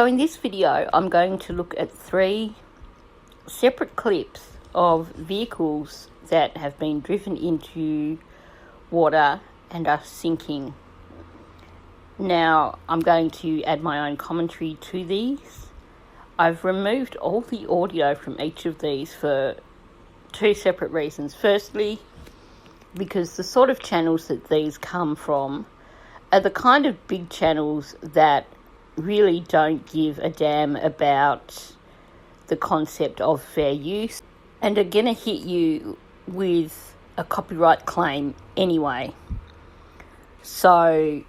So in this video, I'm going to look at 3 separate clips of vehicles that have been driven into water and are sinking. Now, I'm going to add my own commentary to these. I've removed all the audio from each of these for 2 separate reasons. Firstly, because the sort of channels that these come from are the kind of big channels that really don't give a damn about the concept of fair use and are going to hit you with a copyright claim anyway. So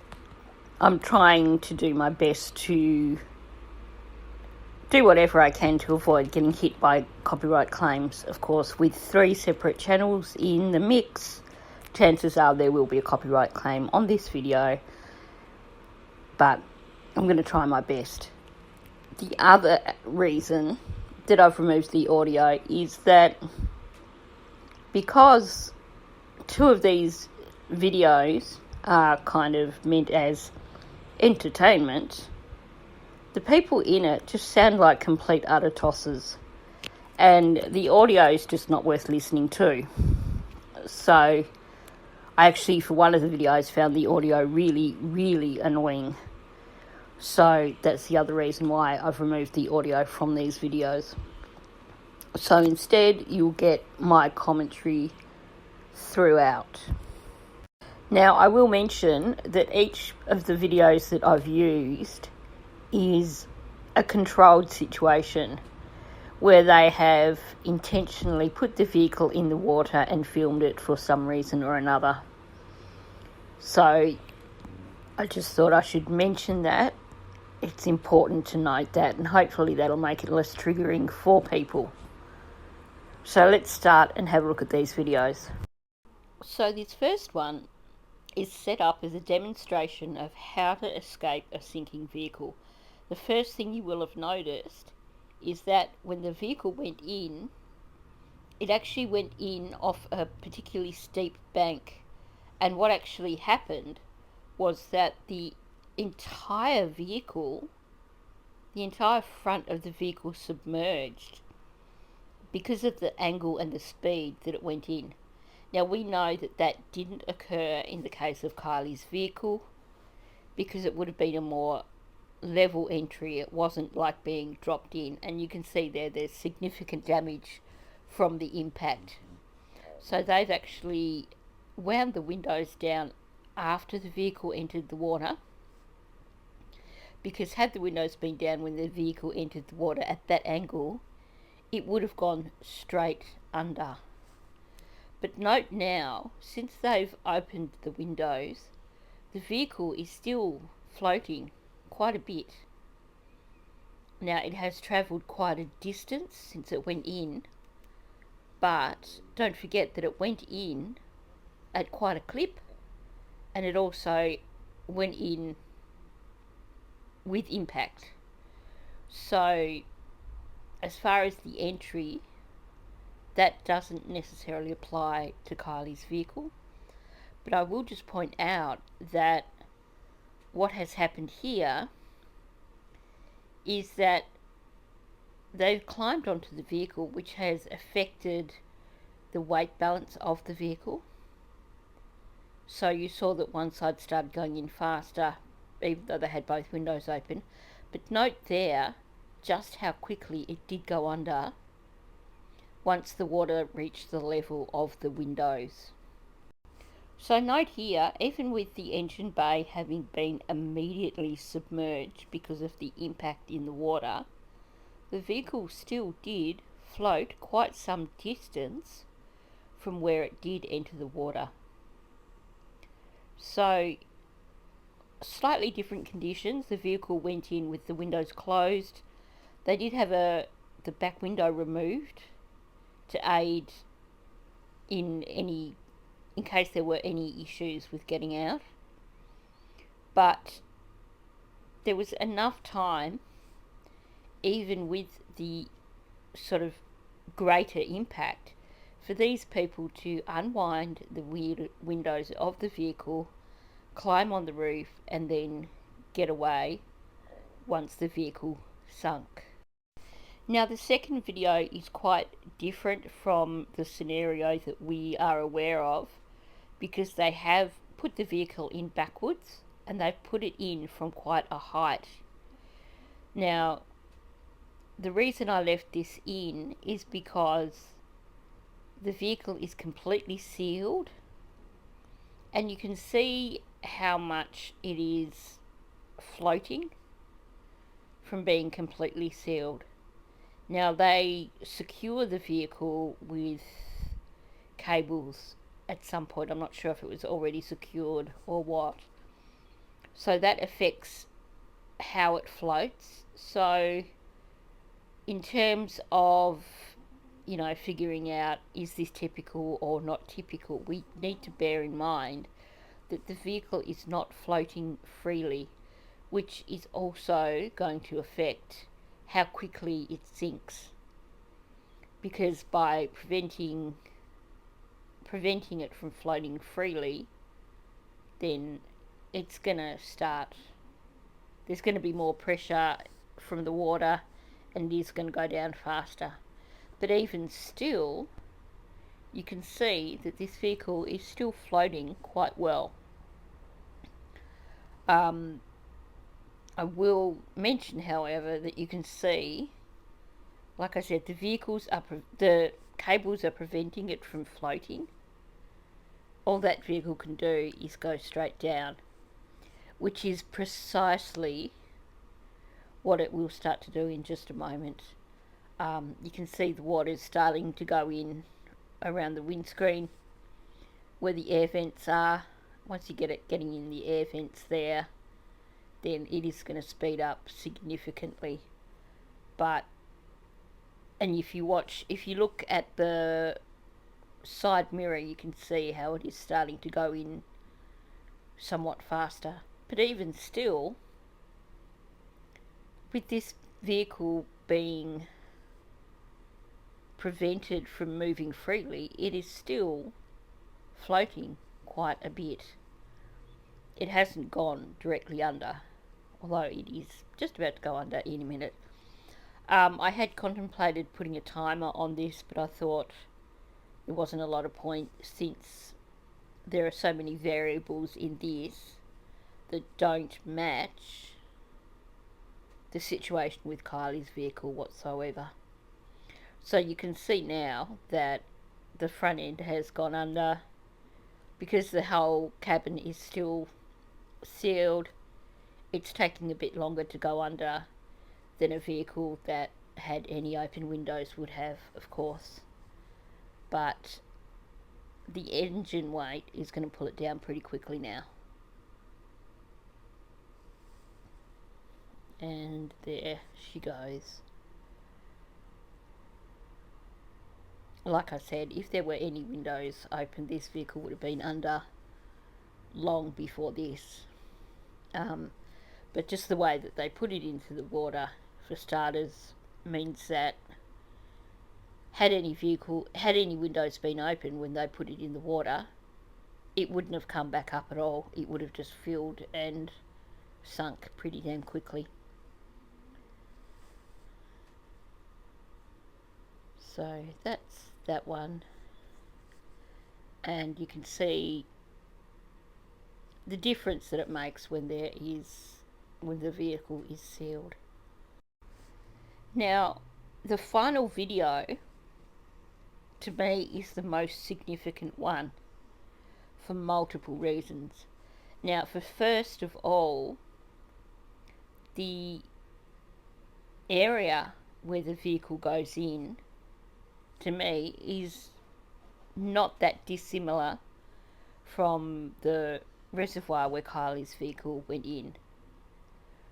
I'm trying to do my best to do whatever I can to avoid getting hit by copyright claims. Of course, with 3 separate channels in the mix, chances are there will be a copyright claim on this video, but I'm going to try my best. The other reason that I've removed the audio is that because 2 of these videos are kind of meant as entertainment, the people in it just sound like complete utter tosses, and the audio is just not worth listening to. So I actually, for one of the videos, found the audio really, really annoying. So that's the other reason why I've removed the audio from these videos. So instead, you'll get my commentary throughout. Now, I will mention that each of the videos that I've used is a controlled situation where they have intentionally put the vehicle in the water and filmed it for some reason or another. So I just thought I should mention that. It's important to note that, and hopefully that'll make it less triggering for people. So let's start and have a look at these videos. So this first one is set up as a demonstration of how to escape a sinking vehicle. The first thing you will have noticed is that when the vehicle went in, it actually went in off a particularly steep bank. And what actually happened was that the entire vehicle, the entire front of the vehicle submerged because of the angle and the speed that it went in. Now, we know that that didn't occur in the case of Kylie's vehicle because it would have been a more level entry. It wasn't like being dropped in, and you can see there's significant damage from the impact. So they've actually wound the windows down after the vehicle entered the water, because had the windows been down when the vehicle entered the water at that angle, it would have gone straight under. But note now, since they've opened the windows, the vehicle is still floating quite a bit. Now, it has travelled quite a distance since it went in, but don't forget that it went in at quite a clip, and it also went in with impact. So as far as the entry, that doesn't necessarily apply to Kylie's vehicle, but I will just point out that what has happened here is that they've climbed onto the vehicle, which has affected the weight balance of the vehicle. So you saw that one side started going in faster, even though they had both windows open. But note there just how quickly it did go under once the water reached the level of the windows. So note here, even with the engine bay having been immediately submerged because of the impact in the water, the vehicle still did float quite some distance from where it did enter the water. So slightly different conditions. The vehicle went in with the windows closed. They did have the back window removed to aid in case there were any issues with getting out. But there was enough time, even with the sort of greater impact, for these people to unwind the windows of the vehicle, climb on the roof, and then get away once the vehicle sunk. Now the second video is quite different from the scenario that we are aware of, because they have put the vehicle in backwards and they've put it in from quite a height. Now the reason I left this in is because the vehicle is completely sealed and you can see how much it is floating from being completely sealed. Now they secure the vehicle with cables at some point. I'm not sure if it was already secured or what. So that affects how it floats. So in terms of, you know, figuring out is this typical or not typical, we need to bear in mind that the vehicle is not floating freely, which is also going to affect how quickly it sinks, because by preventing it from floating freely, then it's going to start, there's going to be more pressure from the water and it is going to go down faster. But even still, you can see that this vehicle is still floating quite well. I will mention, however, that you can see, like I said, the cables are preventing it from floating. All that vehicle can do is go straight down, which is precisely what it will start to do in just a moment. You can see the water is starting to go in around the windscreen where the air vents are. Once you get it getting in the air vents there, then it is going to speed up significantly. And if you look at the side mirror, you can see how it is starting to go in somewhat faster. But even still, with this vehicle being prevented from moving freely, it is still floating quite a bit. It hasn't gone directly under, although it is just about to go under in a minute. I had contemplated putting a timer on this, but I thought there wasn't a lot of point, since there are so many variables in this that don't match the situation with Kylie's vehicle whatsoever. So you can see now that the front end has gone under because the whole cabin is still sealed. It's taking a bit longer to go under than a vehicle that had any open windows would have, of course. But the engine weight is going to pull it down pretty quickly now. And there she goes. Like I said, if there were any windows open, this vehicle would have been under long before this. But just the way that they put it into the water, for starters, means that had any windows been open when they put it in the water, it wouldn't have come back up at all. It would have just filled and sunk pretty damn quickly. So that's that one, and you can see the difference that it makes when the vehicle is sealed. Now, the final video to me is the most significant one for multiple reasons. Now, for first of all, the area where the vehicle goes in, to me, is not that dissimilar from the reservoir where Kylie's vehicle went in.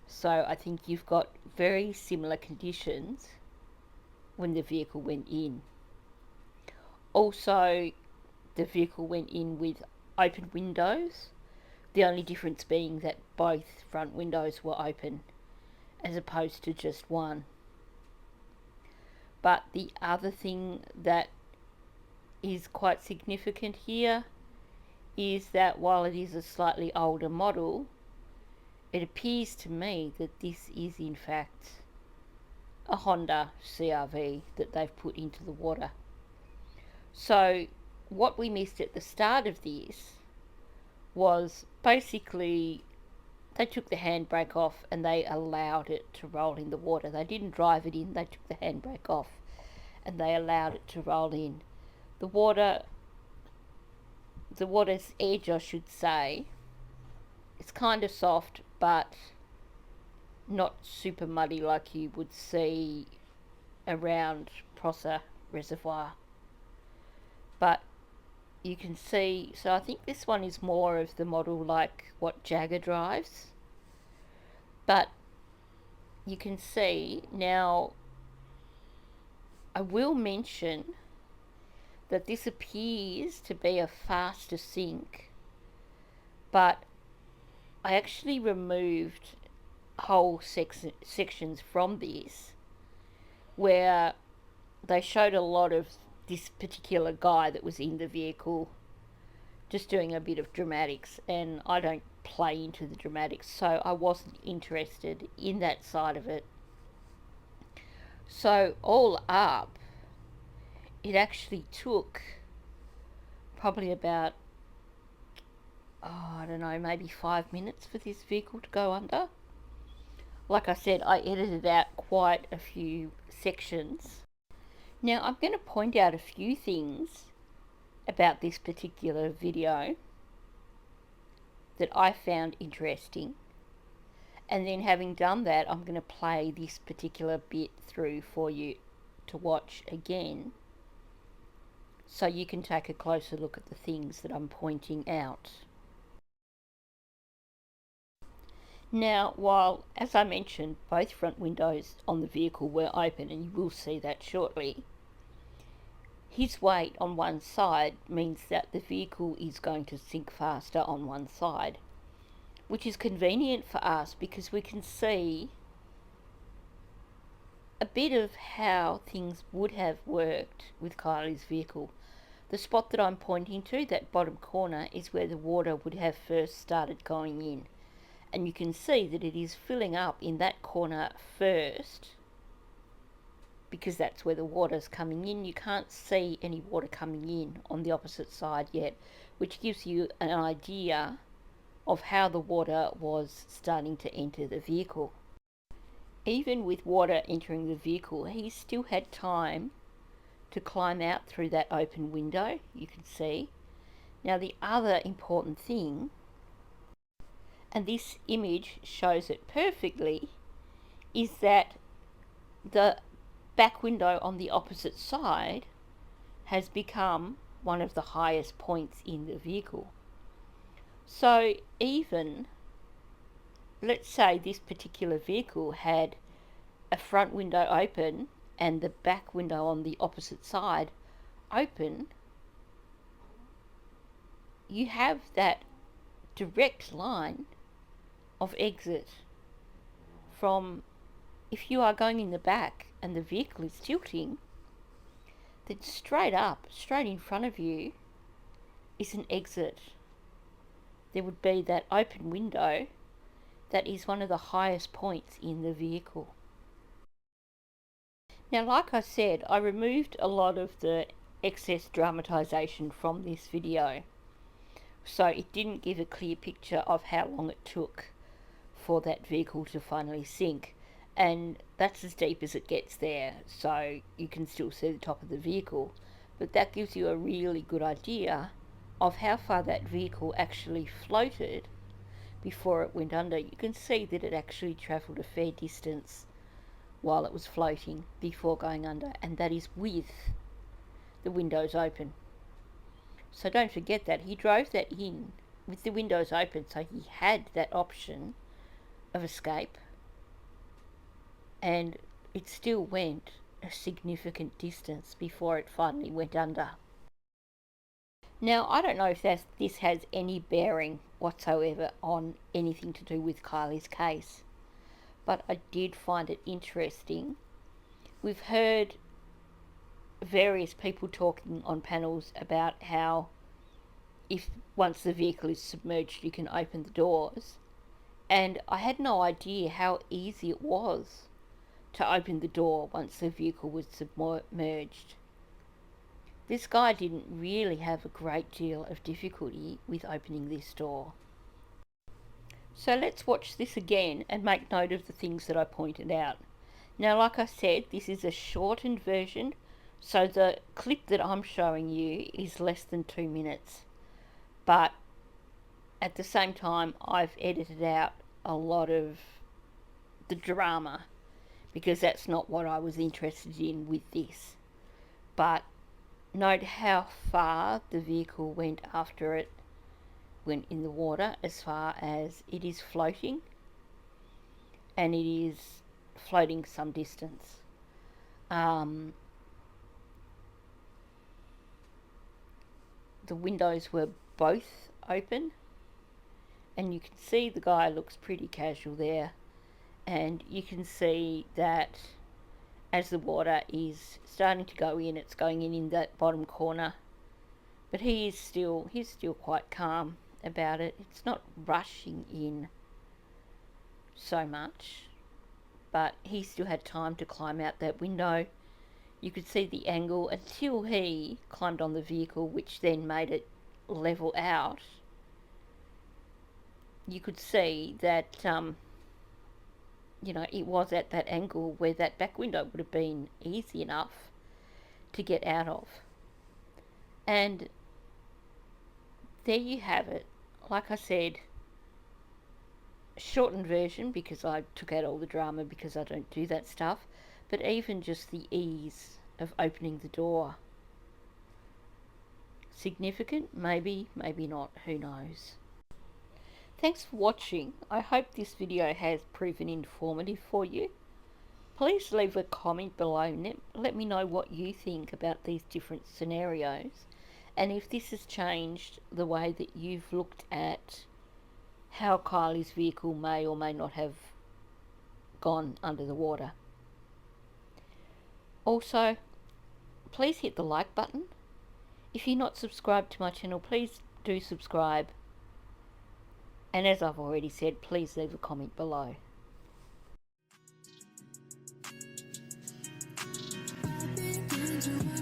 So I think you've got very similar conditions when the vehicle went in. Also, the vehicle went in with open windows, the only difference being that both front windows were open as opposed to just one. But the other thing that is quite significant here is that while it is a slightly older model, it appears to me that this is in fact a Honda CRV that they've put into the water. So what we missed at the start of this was basically they took the handbrake off and they allowed it to roll in the water. They didn't drive it in, they took the handbrake off and they allowed it to roll in. The water's edge, I should say, it's kind of soft, but not super muddy like you would see around Prosser Reservoir. But you can see, so I think this one is more of the model like what Jagger drives. But you can see now, I will mention that this appears to be a faster sink, but I actually removed whole sections from this where they showed a lot of this particular guy that was in the vehicle just doing a bit of dramatics, and I don't play into the dramatics, so I wasn't interested in that side of it. So all up, it actually took probably about, I don't know, maybe 5 minutes for this vehicle to go under. Like I said, I edited out quite a few sections. Now I'm going to point out a few things about this particular video that I found interesting, and then having done that, I'm going to play this particular bit through for you to watch again so you can take a closer look at the things that I'm pointing out. Now, while, as I mentioned, both front windows on the vehicle were open, and you will see that shortly, his weight on one side means that the vehicle is going to sink faster on one side, which is convenient for us because we can see a bit of how things would have worked with Kylie's vehicle. The spot that I'm pointing to, that bottom corner, is where the water would have first started going in. And you can see that it is filling up in that corner first because that's where the water's coming in. You can't see any water coming in on the opposite side yet, which gives you an idea of how the water was starting to enter the vehicle. Even with water entering the vehicle, he still had time to climb out through that open window, you can see. Now the other important thing, and this image shows it perfectly, is that the back window on the opposite side has become one of the highest points in the vehicle. So even, let's say this particular vehicle had a front window open and the back window on the opposite side open, you have that direct line of exit from, if you are going in the back and the vehicle is tilting, then straight up, straight in front of you is an exit. There would be that open window that is one of the highest points in the vehicle. Now, like I said, I removed a lot of the excess dramatisation from this video, so it didn't give a clear picture of how long it took for that vehicle to finally sink, and that's as deep as it gets there, so you can still see the top of the vehicle, but that gives you a really good idea of how far that vehicle actually floated before it went under. You can see that it actually travelled a fair distance while it was floating before going under, and that is with the windows open. So don't forget that he drove that in with the windows open, so he had that option of escape, and it still went a significant distance before it finally went under. Now, I don't know if this has any bearing whatsoever on anything to do with Kylie's case, but I did find it interesting. We've heard various people talking on panels about how if once the vehicle is submerged you can open the doors, And I had no idea how easy it was to open the door once the vehicle was submerged. This guy didn't really have a great deal of difficulty with opening this door. So let's watch this again and make note of the things that I pointed out. Now, like I said, this is a shortened version, so the clip that I'm showing you is less than 2 minutes. But at the same time, I've edited out a lot of the drama because that's not what I was interested in with this. But note how far the vehicle went after it went in the water, as far as it is floating, and it is floating some distance. The windows were both open, and you can see the guy looks pretty casual there, and you can see that as the water is starting to go in, it's going in that bottom corner, but he's still quite calm about it. It's not rushing in so much, but he still had time to climb out that window. You could see the angle until he climbed on the vehicle, which then made it level out. You could see that it was at that angle where that back window would have been easy enough to get out of. And there you have it. Like I said, shortened version because I took out all the drama because I don't do that stuff, but even just the ease of opening the door. Significant? Maybe, maybe not, who knows. Thanks for watching. I hope this video has proven informative for you. Please leave a comment below and let me know what you think about these different scenarios, and if this has changed the way that you've looked at how Kylie's vehicle may or may not have gone under the water. Also, please hit the like button. If you're not subscribed to my channel, please do subscribe. And as I've already said, please leave a comment below. Into